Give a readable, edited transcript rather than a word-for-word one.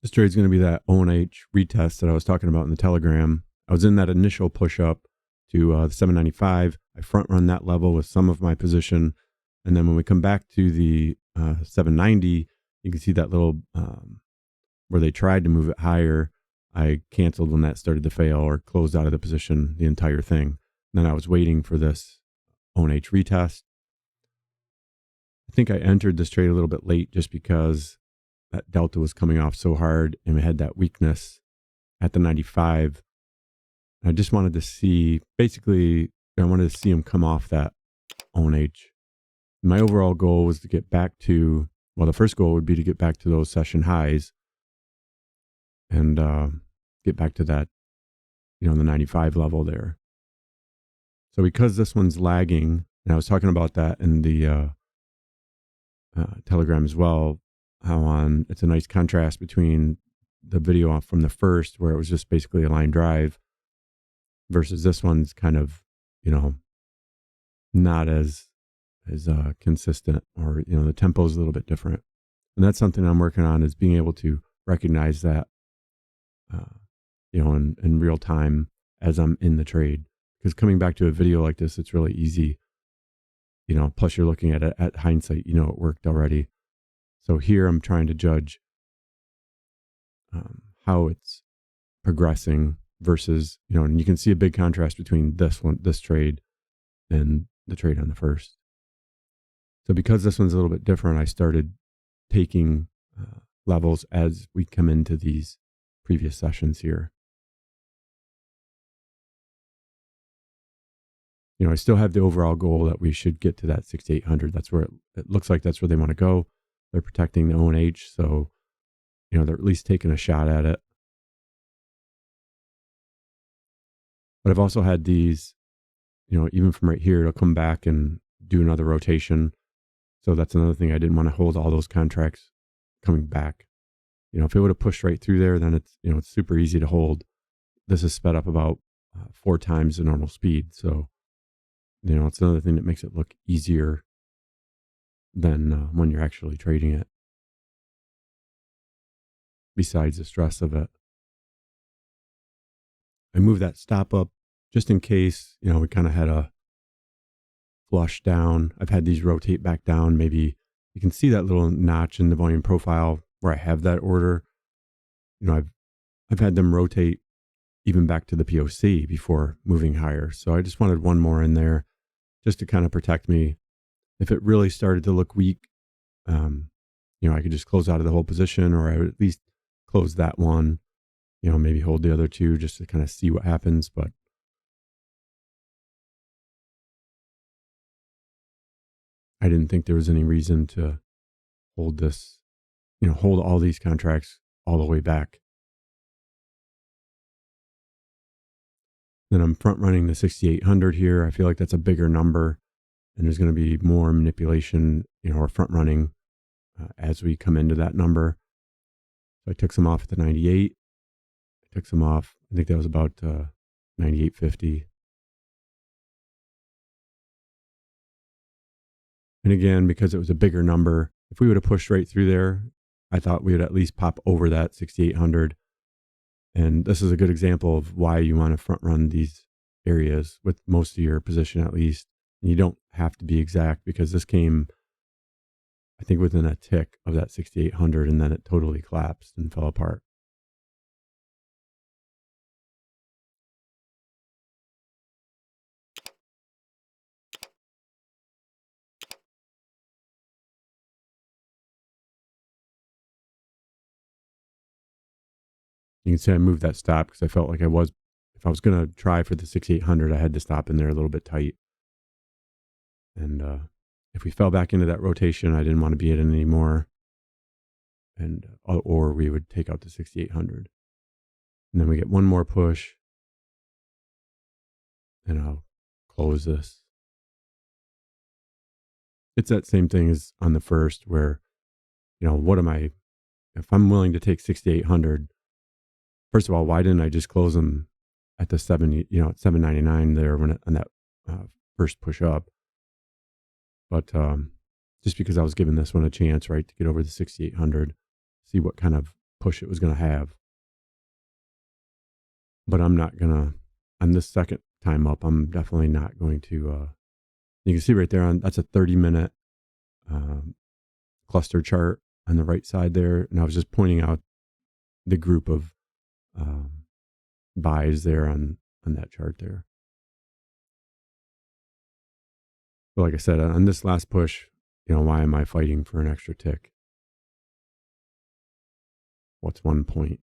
This trade's going to be that ONH retest that I was talking about in the Telegram. I was in that initial push up to the 795. I front run that level with some of my position. And then when we come back to the 790, you can see that little where they tried to move it higher. I canceled when that started to fail or closed out of the position, the entire thing. And then I was waiting for this ONH retest. I think I entered this trade a little bit late just because that delta was coming off so hard and we had that weakness at the 95. I just wanted to see, basically, I wanted to see him come off that ONH. My overall goal was to get back to, well, the first goal would be to get back to those session highs and get back to that, the 95 level there. So because this one's lagging, and I was talking about that in the Telegram as well, how it's a nice contrast between the video from the first, where it was just basically a line drive, versus this one's kind of, not as consistent, or, the tempo is a little bit different. And that's something I'm working on, is being able to recognize that, in real time as I'm in the trade. Because coming back to a video like this, it's really easy, plus you're looking at it at hindsight, it worked already. So here I'm trying to judge how it's progressing versus, and you can see a big contrast between this trade and the trade on the first. So because this one's a little bit different, I started taking levels as we come into these previous sessions here. I still have the overall goal that we should get to that 6,800. That's where it looks like that's where they want to go. They're protecting the ONH, so, they're at least taking a shot at it. But I've also had these, even from right here, it'll come back and do another rotation. So that's another thing. I didn't want to hold all those contracts coming back. If it would have pushed right through there, then it's, it's super easy to hold. This is sped up about 4 times the normal speed. So, it's another thing that makes it look easier than when you're actually trading it, besides the stress of it. I moved that stop up just in case, we kind of had a flush down. I've had these rotate back down. Maybe you can see that little notch in the volume profile where I have that order. I've had them rotate even back to the POC before moving higher. So I just wanted one more in there just to kind of protect me. If it really started to look weak, I could just close out of the whole position, or I would at least close that one, maybe hold the other two just to kind of see what happens. But I didn't think there was any reason to hold this, hold all these contracts all the way back. Then I'm front running the 6,800 here. I feel like that's a bigger number, and there's going to be more manipulation, or front running as we come into that number. So I took some off at the 98. I took some off. I think that was about 98.50. And again, because it was a bigger number, if we would have pushed right through there, I thought we would at least pop over that 6,800. And this is a good example of why you want to front run these areas with most of your position, at least. And you don't have to be exact, because this came, I think, within a tick of that 6,800, and then it totally collapsed and fell apart. You can see I moved that stop because I felt like if I was going to try for the 6,800, I had to stop in there a little bit tight. And if we fell back into that rotation, I didn't want to be in it anymore. And, or we would take out the 6,800. And then we get one more push, and I'll close this. It's that same thing as on the first, where, if I'm willing to take 6,800, first of all, why didn't I just close them at the 799 there on that first push up? But just because I was giving this one a chance, right, to get over the 6,800, see what kind of push it was going to have. But I'm not going to, on this second time up, I'm definitely not going to, you can see right there, that's a 30-minute cluster chart on the right side there. And I was just pointing out the group of buys there on that chart there. But like I said, on this last push, why am I fighting for an extra tick? What's one point,